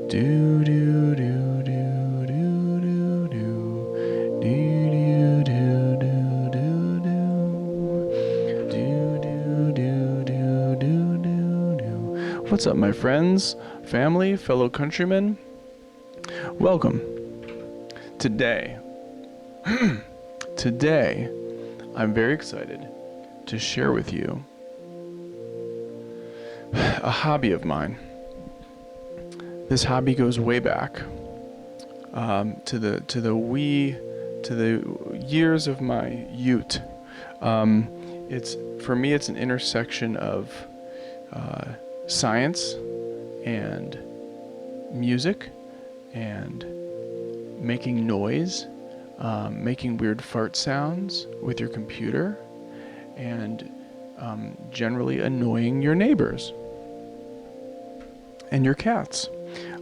Do do do do do do do do do do do do do do do do do do. What's up, my friends, family, fellow countrymen? Welcome. Today, I'm very excited to share with you a hobby of mine. This hobby goes way back to the years of my youth. For me, it's an intersection of science and music and making noise, making weird fart sounds with your computer, and generally annoying your neighbors and your cats,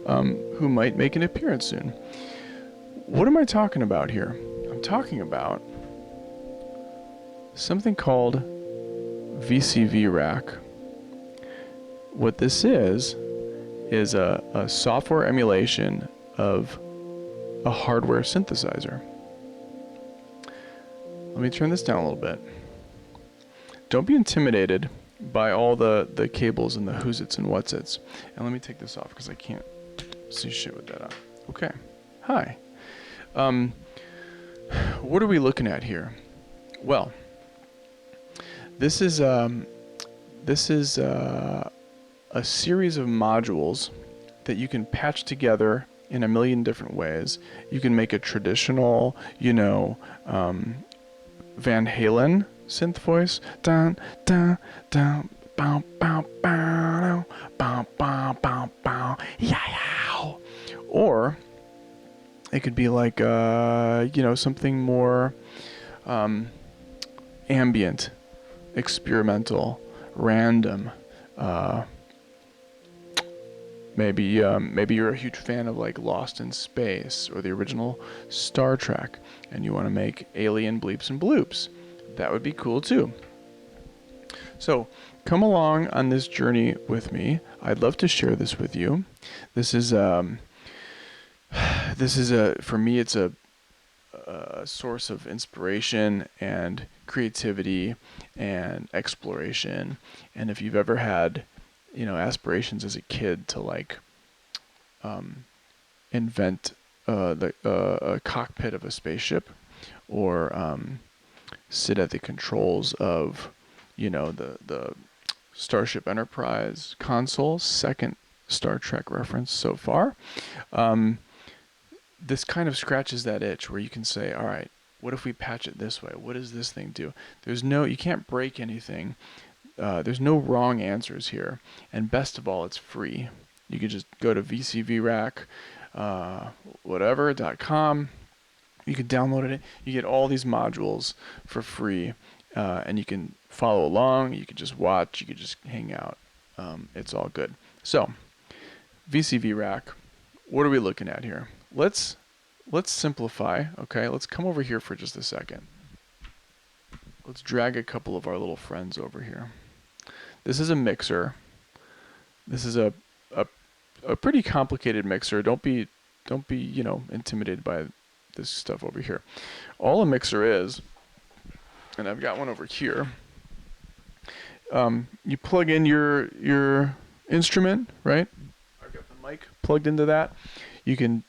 who might make an appearance soon. What am I talking about here? I'm talking about something called VCV Rack. What this is a software emulation of a hardware synthesizer. Let me turn this down a little bit. Don't be intimidated by all the cables and the who's-its and what's-its. And let me take this off because I can't see shit with that on. Okay. Hi. What are we looking at here? Well, this is a series of modules that you can patch together in a million different ways. You can make a traditional, Van Halen synth voice. Dun, dun, dun, bow, bow, bow, bow, bow, bow, bow, yeah. Or it could be like, something more ambient, experimental, random. Maybe you're a huge fan of like Lost in Space or the original Star Trek, and you want to make alien bleeps and bloops. That would be cool too. So come along on this journey with me. I'd love to share this with you. This is for me, it's a source of inspiration and creativity and exploration. And if you've ever had aspirations as a kid to like invent a cockpit of a spaceship, or sit at the controls of the Starship Enterprise console, second Star Trek reference so far, this kind of scratches that itch where you can say, all right, what if we patch it this way? What does this thing do? You can't break anything. There's no wrong answers here, and best of all, it's free. You can just go to vcvrack.com. You can download it. You get all these modules for free, and you can follow along. You can just watch. You can just hang out. It's all good. So, VCV Rack. What are we looking at here? Let's simplify. Okay, let's come over here for just a second. Let's drag a couple of our little friends over here. This is a mixer. This is a pretty complicated mixer. Don't be intimidated by this stuff over here. All a mixer is, and I've got one over here. You plug in your instrument, right? I've got the mic plugged into that. You can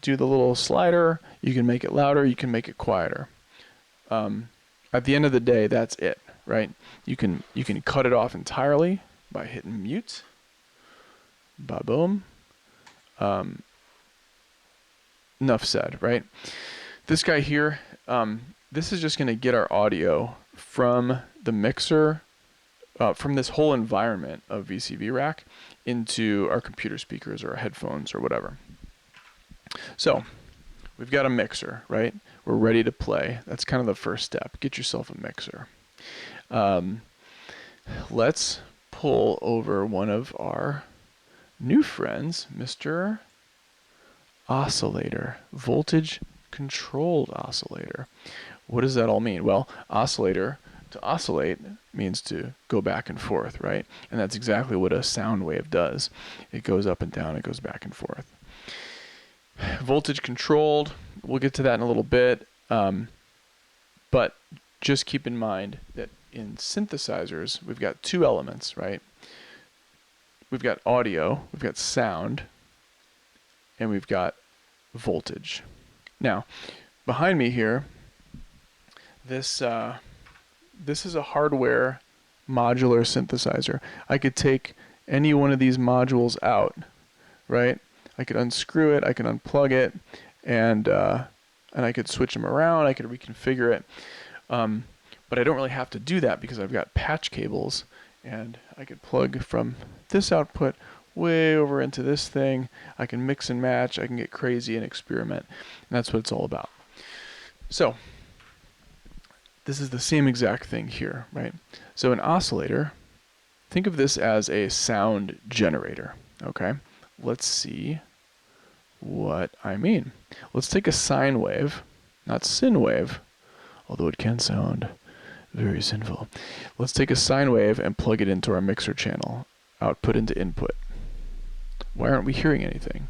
do the little slider. You can make it louder. You can make it quieter. At the end of the day, that's it, right? You can cut it off entirely by hitting mute. Ba-boom. Enough said, right? This guy here, this is just going to get our audio from the mixer, from this whole environment of VCV Rack into our computer speakers or our headphones or whatever. So, we've got a mixer, right? We're ready to play. That's kind of the first step. Get yourself a mixer. Let's pull over one of our new friends, Mr. Oscillator, voltage controlled oscillator. What does that all mean? Well, oscillator, to oscillate, means to go back and forth, right? And that's exactly what a sound wave does. It goes up and down, it goes back and forth. Voltage controlled, we'll get to that in a little bit. But just keep in mind that in synthesizers, we've got two elements, right? We've got audio, we've got sound, and we've got voltage. Now, behind me here, this is a hardware modular synthesizer. I could take any one of these modules out, right? I could unscrew it, I could unplug it, and I could switch them around, I could reconfigure it. But I don't really have to do that because I've got patch cables, and I could plug from this output way over into this thing. I can mix and match, I can get crazy and experiment, and that's what it's all about. So, this is the same exact thing here, right? So an oscillator, think of this as a sound generator, okay? Let's see what I mean. Let's take a sine wave, not sin wave, although it can sound very sinful. Let's take a sine wave and plug it into our mixer channel, output into input. Why aren't we hearing anything?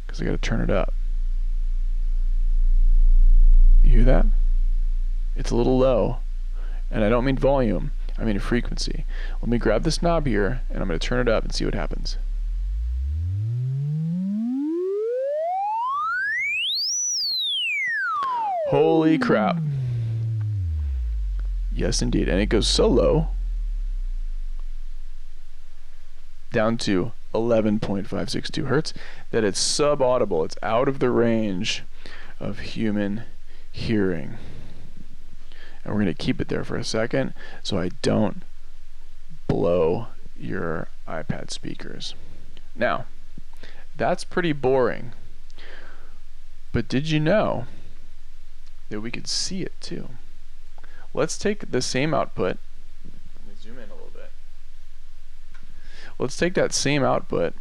Because I got to turn it up. You hear that? It's a little low, and I don't mean volume, I mean frequency. Let me grab this knob here, and I'm going to turn it up and see what happens. Holy crap. Yes, indeed. And it goes so low, down to 11.562 hertz, that it's sub-audible. It's out of the range of human hearing. And we're going to keep it there for a second so I don't blow your iPad speakers. Now, that's pretty boring. But did you know that we could see it too? Let's take the same output. Let me zoom in a little bit. Let's take that same output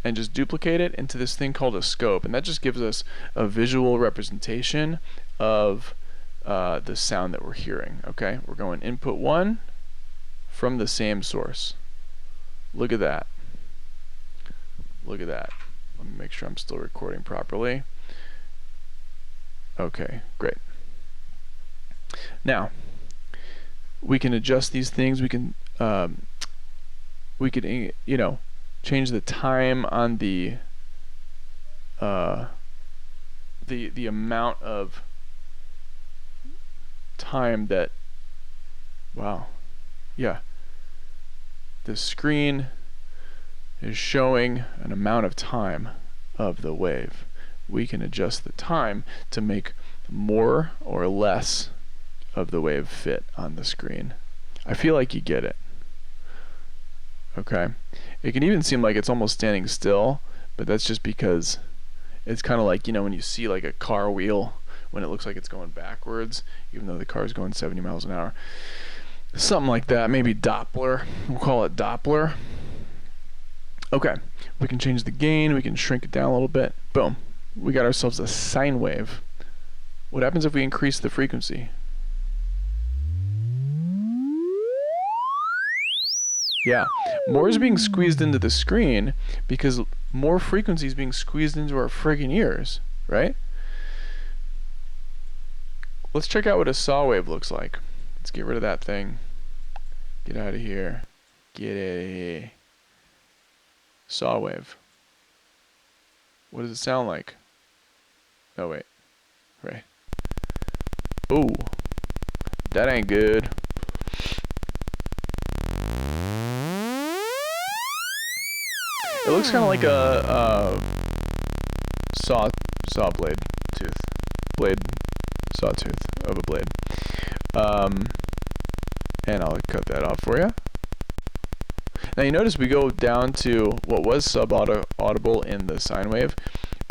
and just duplicate it into this thing called a scope, and that just gives us a visual representation of the sound that we're hearing. Okay, we're going input 1 from the same source. Look at that. Look at that. Let me make sure I'm still recording properly. Okay, great. Now, we can adjust these things. We can change the time on the amount of time that, wow, yeah, the screen is showing an amount of time of the wave. We can adjust the time to make more or less of the wave fit on the screen. I feel like you get it. Okay, it can even seem like it's almost standing still, but that's just because it's kind of like, you know, when you see like a car wheel when it looks like it's going backwards, even though the car is going 70 miles an hour. Something like that, maybe Doppler. We'll call it Doppler. Okay, we can change the gain, we can shrink it down a little bit. Boom, we got ourselves a sine wave. What happens if we increase the frequency? Yeah, more is being squeezed into the screen because more frequency is being squeezed into our friggin' ears, right? Let's check out what a saw wave looks like. Let's get rid of that thing. Get out of here. Get out of here. Saw wave. What does it sound like? Oh, wait. Right. Ooh. That ain't good. It looks kind of like a saw blade sawtooth of a blade. And I'll cut that off for you. Now you notice we go down to what was sub-audible in the sine wave.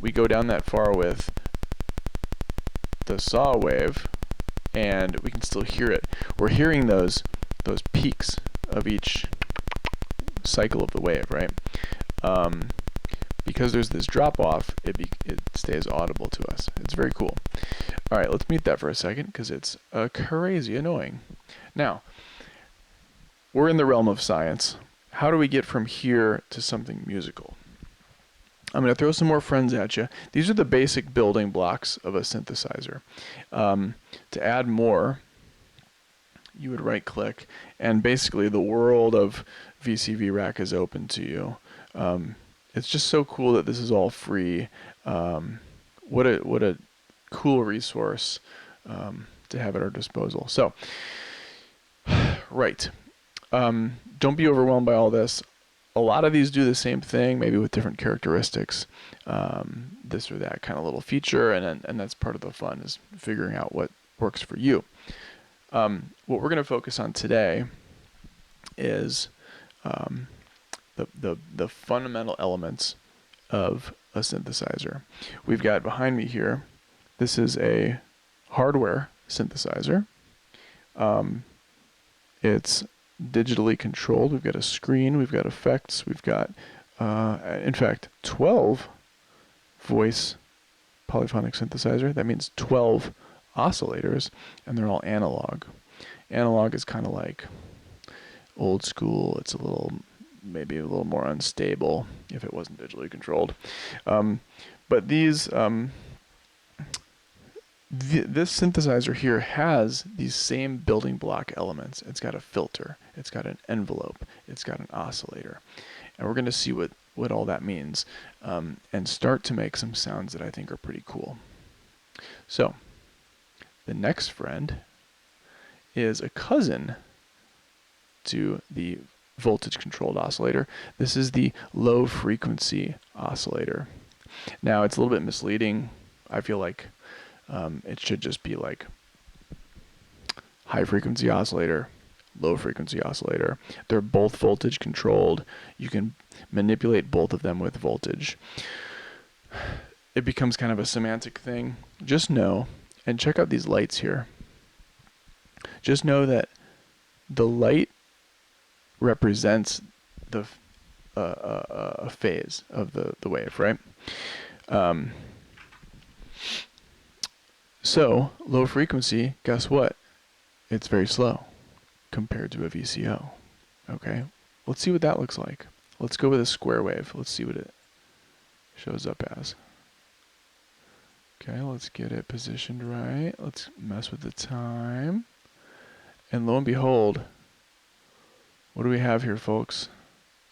We go down that far with the saw wave, and we can still hear it. We're hearing those peaks of each cycle of the wave, right? Because there's this drop off, it stays audible to us. It's very cool. All right, let's mute that for a second because it's crazy annoying. Now, we're in the realm of science. How do we get from here to something musical? I'm going to throw some more friends at you. These are the basic building blocks of a synthesizer. To add more, you would right click, and basically the world of VCV Rack is open to you. It's just so cool that this is all free. What a cool resource to have at our disposal. So, right. Don't be overwhelmed by all this. A lot of these do the same thing, maybe with different characteristics, this or that kind of little feature, and that's part of the fun, is figuring out what works for you. What we're going to focus on today is the fundamental elements of a synthesizer. We've got behind me here, this is a hardware synthesizer. It's digitally controlled. We've got a screen, we've got effects, we've got, in fact, 12 voice polyphonic synthesizer. That means 12 oscillators, and they're all analog. Analog is kind of like old school. It's maybe a little more unstable if it wasn't digitally controlled. But these, this synthesizer here has these same building block elements. It's got a filter, it's got an envelope, it's got an oscillator. And we're going to see what all that means, and start to make some sounds that I think are pretty cool. So, the next friend is a cousin to the voltage controlled oscillator. This is the low frequency oscillator. Now, it's a little bit misleading. I feel like it should just be like high frequency oscillator, low frequency oscillator. They're both voltage controlled. You can manipulate both of them with voltage. It becomes kind of a semantic thing. Just know, and check out these lights here. Just know that the light represents the a phase of the wave, right? So, low frequency, guess what? It's very slow compared to a VCO. Okay, let's see what that looks like. Let's go with a square wave. Let's see what it shows up as. Okay, let's get it positioned right. Let's mess with the time. And lo and behold, what do we have here, folks?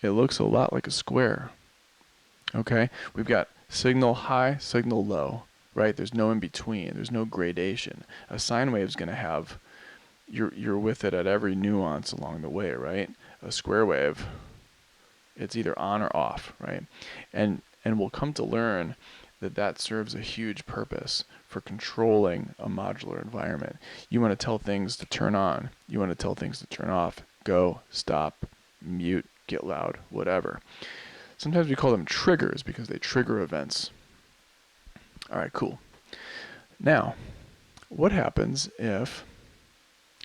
It looks a lot like a square. Okay, we've got signal high, signal low. Right? There's no in between. There's no gradation. A sine wave is going to have, you're with it at every nuance along the way, right? A square wave, it's either on or off, right? And we'll come to learn that serves a huge purpose for controlling a modular environment. You want to tell things to turn on. You want to tell things to turn off. Go, stop, mute, get loud, whatever. Sometimes we call them triggers because they trigger events. All right, cool. Now, what happens if,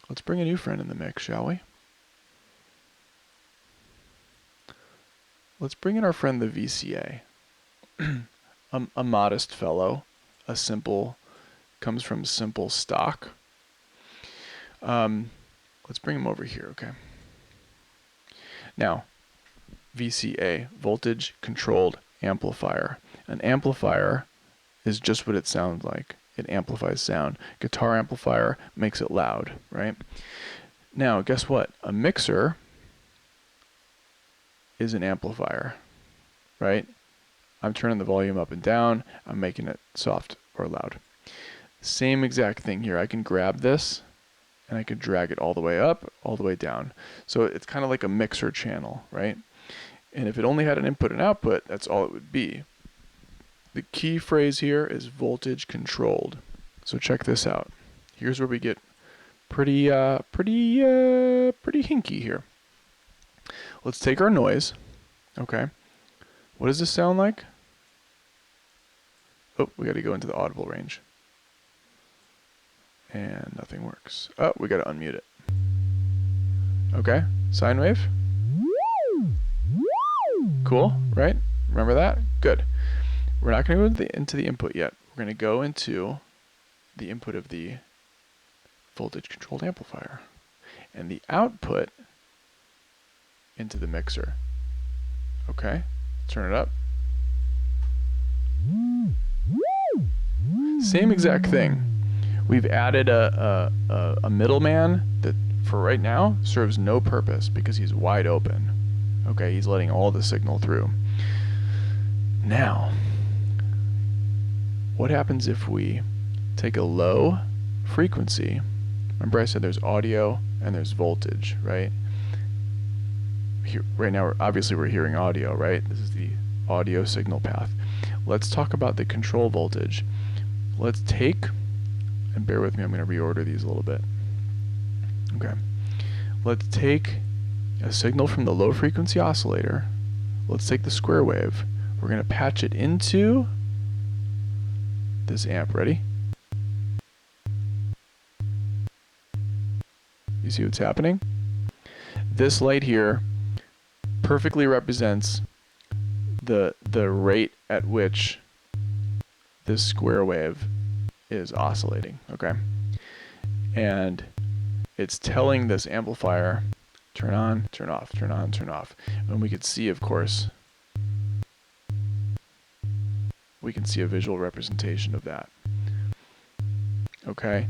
let's bring a new friend in the mix, shall we? Let's bring in our friend the VCA. A modest fellow, comes from simple stock. Let's bring him over here, okay? Now, VCA, voltage controlled amplifier. An amplifier is just what it sounds like. It amplifies sound. Guitar amplifier makes it loud, right? Now, guess what? A mixer is an amplifier, right? I'm turning the volume up and down. I'm making it soft or loud. Same exact thing here. I can grab this and I can drag it all the way up, all the way down. So it's kind of like a mixer channel, right? And if it only had an input and output, that's all it would be. The key phrase here is voltage controlled. So check this out. Here's where we get pretty hinky here. Let's take our noise. Okay. What does this sound like? Oh, we got to go into the audible range. And nothing works. Oh, we got to unmute it. Okay. Sine wave. Cool, right? Remember that? Good. We're not going to go into the input yet. We're going to go into the input of the voltage controlled amplifier and the output into the mixer. Okay, turn it up. Same exact thing. We've added a middleman that, for right now, serves no purpose because he's wide open. Okay, he's letting all the signal through. Now, what happens if we take a low frequency? Remember I said there's audio and there's voltage, right? Here, right now, obviously we're hearing audio, right? This is the audio signal path. Let's talk about the control voltage. Let's take, and bear with me, I'm going to reorder these a little bit. Okay. Let's take a signal from the low frequency oscillator. Let's take the square wave. We're going to patch it into this amp. Ready? You see what's happening? This light here perfectly represents the rate at which this square wave is oscillating, okay? And it's telling this amplifier, turn on, turn off, turn on, turn off. And we could see, of course, we can see a visual representation of that. Okay?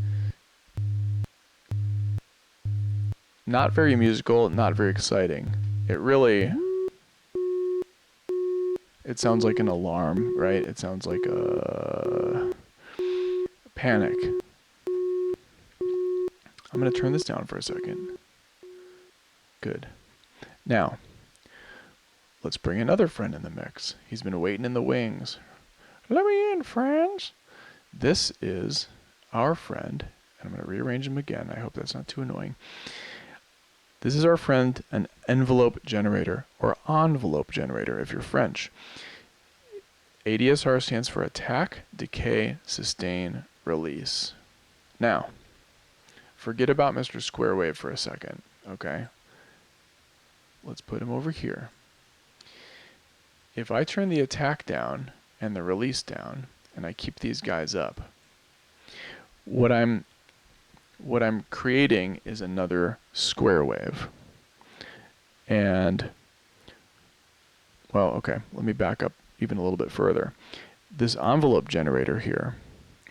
Not very musical, not very exciting. It sounds like an alarm, right? It sounds like a panic. I'm going to turn this down for a second. Good. Now, let's bring another friend in the mix. He's been waiting in the wings. Let me in, friends. This is our friend, and I'm going to rearrange him again. I hope that's not too annoying. This is our friend, an envelope generator, or envelope generator if you're French. ADSR stands for attack, decay, sustain, release. Now, forget about Mr. Square Wave for a second, okay? Let's put him over here. If I turn the attack down and the release down, and I keep these guys up, what I'm creating is another square wave. And, well, okay, let me back up even a little bit further. This envelope generator here,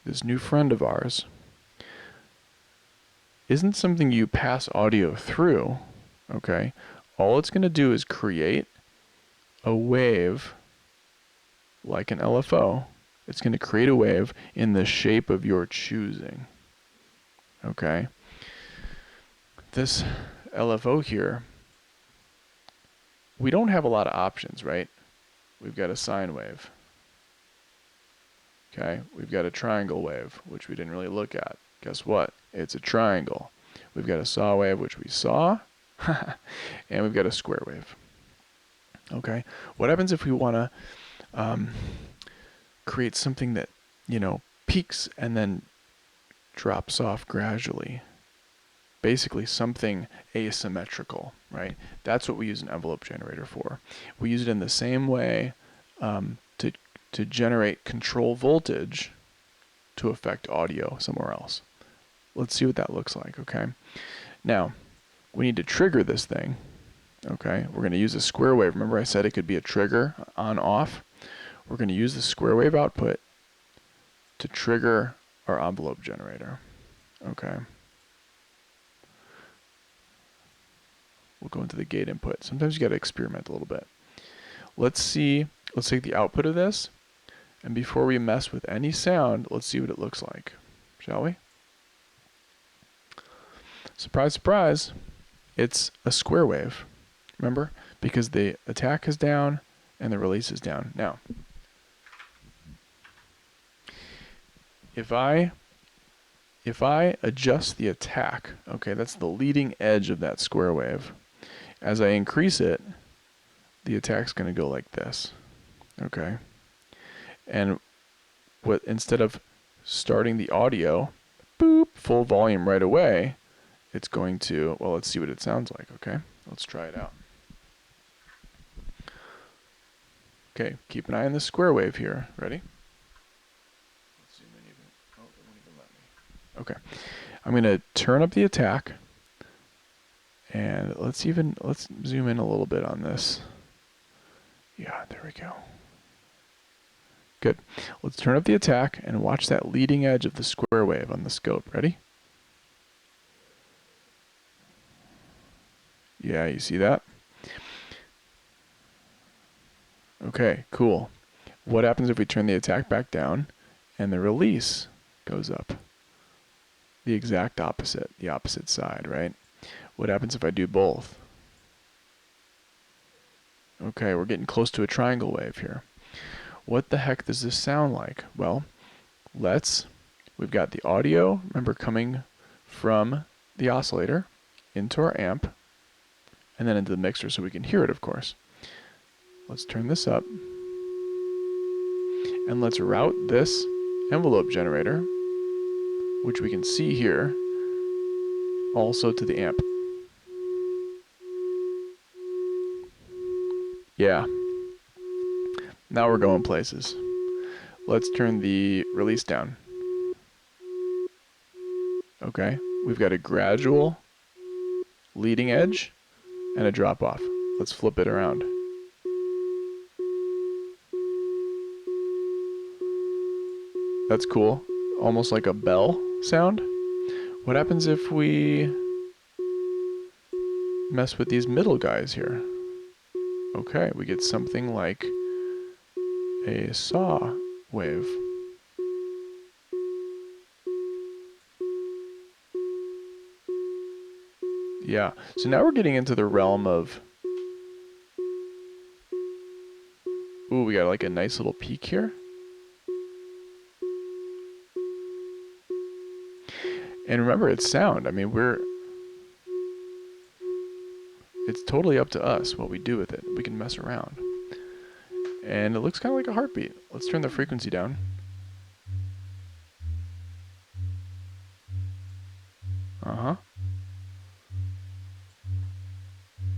this new friend of ours, isn't something you pass audio through, okay? All it's going to do is create a wave like an LFO. It's going to create a wave in the shape of your choosing, okay? This LFO here, we don't have a lot of options, right? We've got a sine wave. Okay, we've got a triangle wave, which we didn't really look at. Guess what? It's a triangle. We've got a saw wave, which we saw, and we've got a square wave. Okay, what happens if we want to create something that, peaks and then drops off gradually? Basically something asymmetrical, right? That's what we use an envelope generator for. We use it in the same way to generate control voltage to affect audio somewhere else. Let's see what that looks like, okay? Now, we need to trigger this thing, okay? We're going to use a square wave. Remember I said it could be a trigger on-off? We're going to use the square wave output to trigger our envelope generator, okay? We'll go into the gate input. Sometimes you got to experiment a little bit. Let's take the output of this, and before we mess with any sound, let's see what it looks like, shall we? Surprise, surprise, it's a square wave, remember? Because the attack is down and the release is down. Now, if I adjust the attack, okay, that's the leading edge of that square wave. As I increase it, the attack's going to go like this, okay? And instead of starting the audio, boop, full volume right away, it's going to, well, let's see what it sounds like, okay? Let's try it out. Okay, keep an eye on the square wave here. Ready? Let's zoom in even. Oh, it won't even let me. Okay. I'm going to turn up the attack. And let's zoom in a little bit on this. Yeah, there we go. Good. Let's turn up the attack and watch that leading edge of the square wave on the scope. Ready? Yeah, you see that? Okay, cool. What happens if we turn the attack back down and the release goes up? The exact opposite, the opposite side, right? What happens if I do both? Okay, we're getting close to a triangle wave here. What the heck does this sound like? Well, we've got the audio, remember, coming from the oscillator into our amp and then into the mixer so we can hear it, of course. Let's turn this up and let's route this envelope generator, which we can see here, also to the amp. Yeah. Now we're going places. Let's turn the release down. Okay, we've got a gradual leading edge and a drop off. Let's flip it around. That's cool. Almost like a bell sound. What happens if we mess with these middle guys here? Okay, we get something like a saw wave. Yeah, so now we're getting into the realm of, ooh, we got like a nice little peak here. And remember, it's sound. I mean, it's totally up to us what we do with it. We can mess around. And it looks kind of like a heartbeat. Let's turn the frequency down. Uh-huh.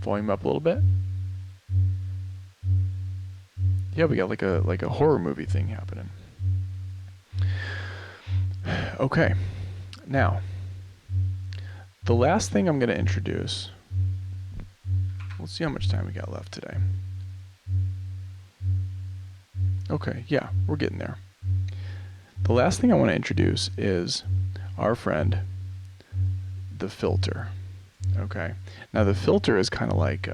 Volume up a little bit. Yeah, we got like a horror movie thing happening. Okay. Now, the last thing I'm going to introduce, let's see how much time we got left today. Okay, yeah, we're getting there. The last thing I want to introduce is our friend, the filter. Okay, now the filter is kind of like,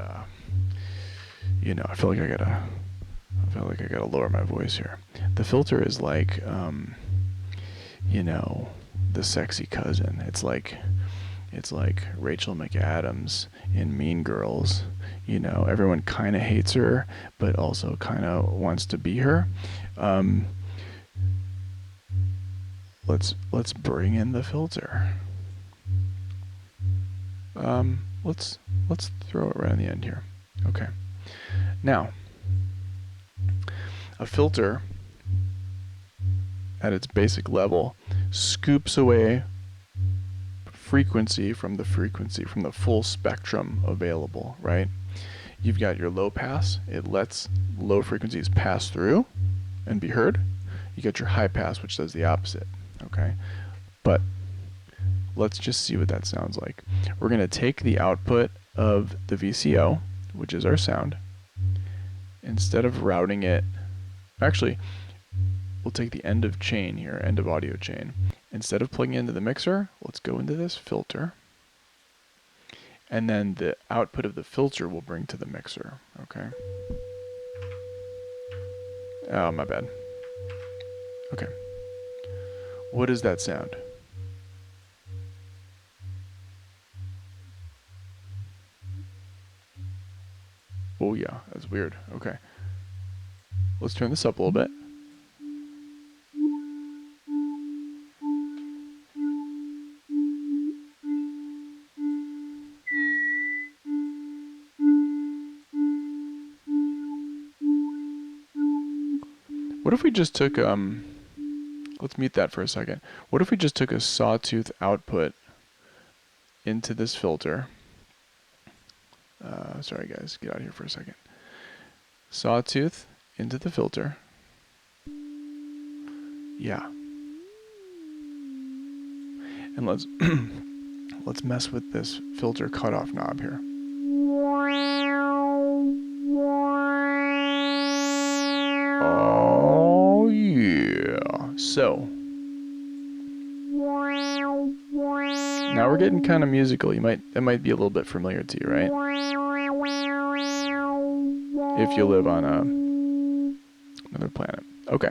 you know, I feel like I gotta lower my voice here. The filter is like, you know, the sexy cousin. It's like Rachel McAdams in Mean Girls. You know, everyone kind of hates her, but also kind of wants to be her. Let's bring in the filter. Let's throw it right on the end here. Okay. Now, a filter at its basic level scoops away frequency from the full spectrum available, right? You've got your low pass. It lets low frequencies pass through and be heard. You got your high pass, which does the opposite, okay? But let's just see what that sounds like. We're going to take the output of the VCO, which is our sound. Instead of routing it, actually, we'll take the end of chain here, end of audio chain. Instead of plugging into the mixer, let's go into this filter. And then the output of the filter will bring to the mixer, okay? Oh, my bad. Okay. What does that sound? Oh yeah, that's weird. Okay. Let's turn this up a little bit. What if we just took, let's mute that for a second. What if we just took a sawtooth output into this filter? Sorry guys, get out of here for a second. Sawtooth into the filter. Yeah. And let's let's mess with this filter cutoff knob here. Oh So now we're getting kind of musical. It might be a little bit familiar to you, right? If you live on another planet. Okay.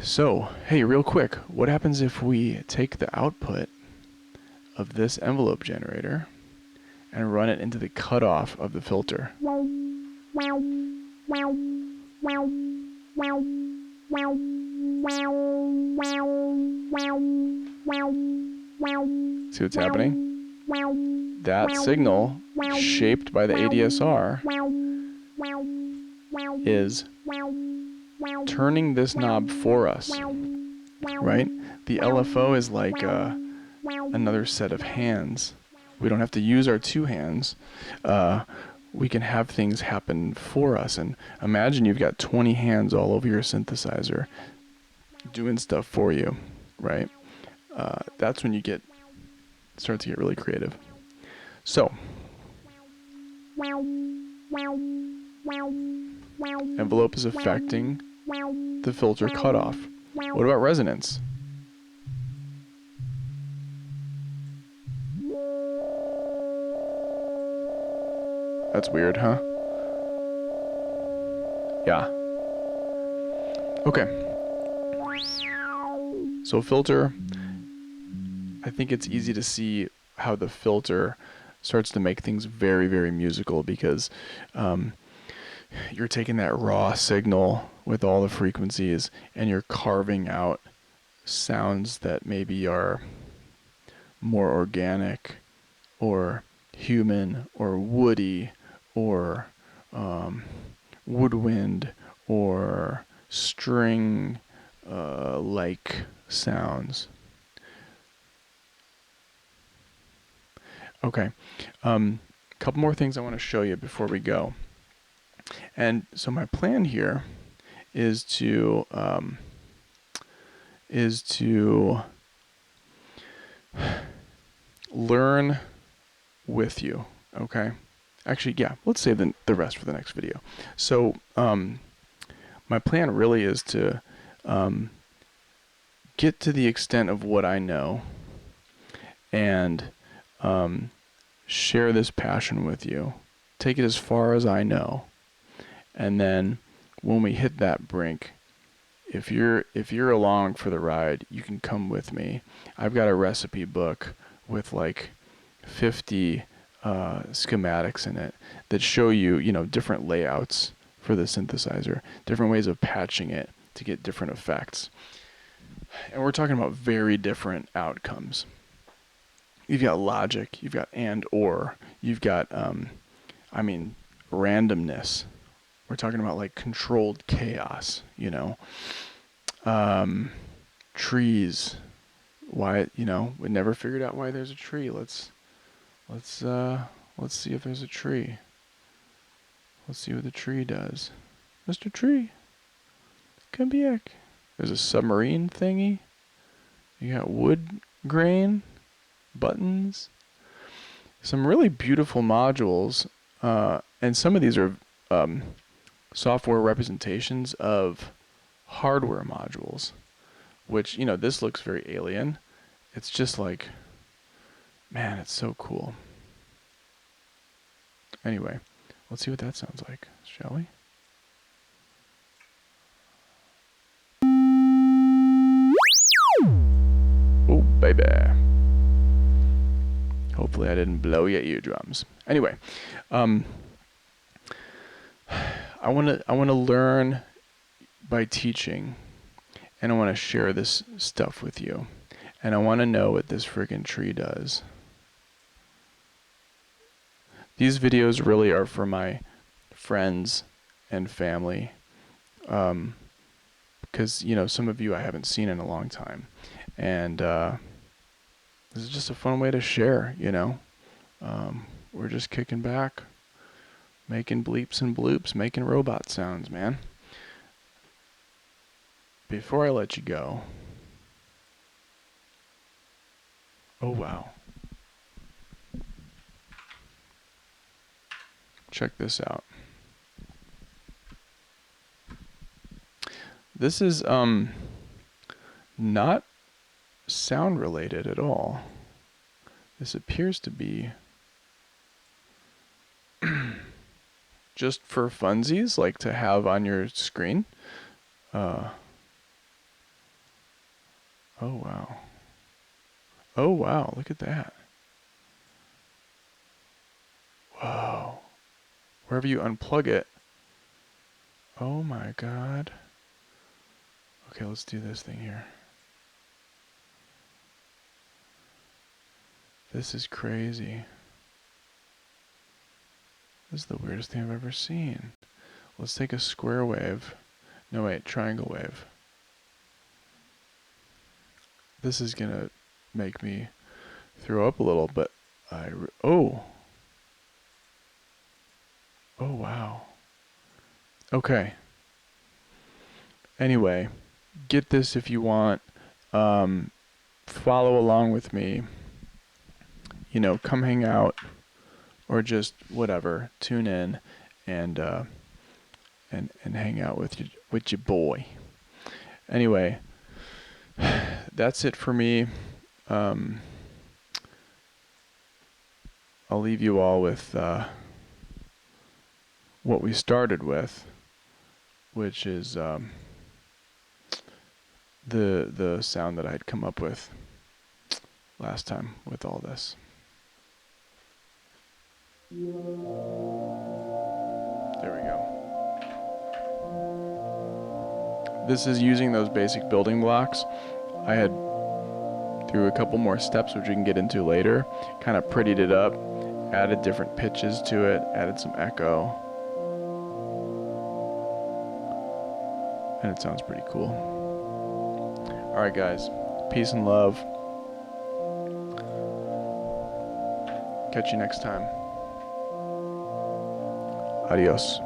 So, hey, real quick, what happens if we take the output of this envelope generator and run it into the cutoff of the filter? See what's happening? That signal, shaped by the ADSR, is turning this knob for us, right? The LFO is like another set of hands. We don't have to use our two hands. We can have things happen for us. And imagine you've got 20 hands all over your synthesizer doing stuff for you, right? That's when you start to get really creative. So, envelope is affecting the filter cutoff. What about resonance? That's weird, huh? Yeah. Okay. So filter, I think it's easy to see how the filter starts to make things very, very musical because you're taking that raw signal with all the frequencies and you're carving out sounds that maybe are more organic or human or woody or woodwind or string like sounds. Okay, couple more things I want to show you before we go. And so my plan here is to learn with you. Okay. Actually, yeah, let's save the rest for the next video. So my plan really is to get to the extent of what I know and share this passion with you. Take it as far as I know. And then when we hit that brink, if you're along for the ride, you can come with me. I've got a recipe book with like 50 schematics in it that show you, different layouts for the synthesizer, different ways of patching it to get different effects. And we're talking about very different outcomes. You've got logic, you've got and or, you've got randomness. We're talking about like controlled chaos, trees. Why, we never figured out why there's a tree. Let's see if there's a tree. Let's see what the tree does. Mr. Tree, come back. There's a submarine thingy. You got wood grain, buttons, some really beautiful modules, and some of these are software representations of hardware modules, which, this looks very alien. It's just like, man, it's so cool. Anyway, let's see what that sounds like, shall we? Oh, baby. Hopefully I didn't blow your eardrums. Anyway, I want to learn by teaching, and I want to share this stuff with you, and I want to know what this friggin' tree does. These videos really are for my friends and family, because some of you I haven't seen in a long time, and this is just a fun way to share. We're just kicking back, making bleeps and bloops, making robot sounds, man. Before I let you go, oh wow, check this out. This is not sound related at all. This appears to be just for funsies, like to have on your screen. Oh wow. Oh wow, look at that. Whoa. Wherever you unplug it. Oh my god. Okay, let's do this thing here. This is crazy. This is the weirdest thing I've ever seen. Let's take a square wave. No, wait, triangle wave. This is gonna make me throw up a little, but oh. Oh, wow. Okay. Anyway, get this if you want. Follow along with me. You know, come hang out, or just whatever. Tune in, and hang out with your boy. Anyway, that's it for me. I'll leave you all with what we started with, which is the sound that I'd come up with last time with all this. There we go. This is using those basic building blocks. I had through a couple more steps, which we can get into later, kind of prettied it up, added different pitches to it, added some echo, and it sounds pretty cool. Alright guys, peace and love. Catch you next time. Adios.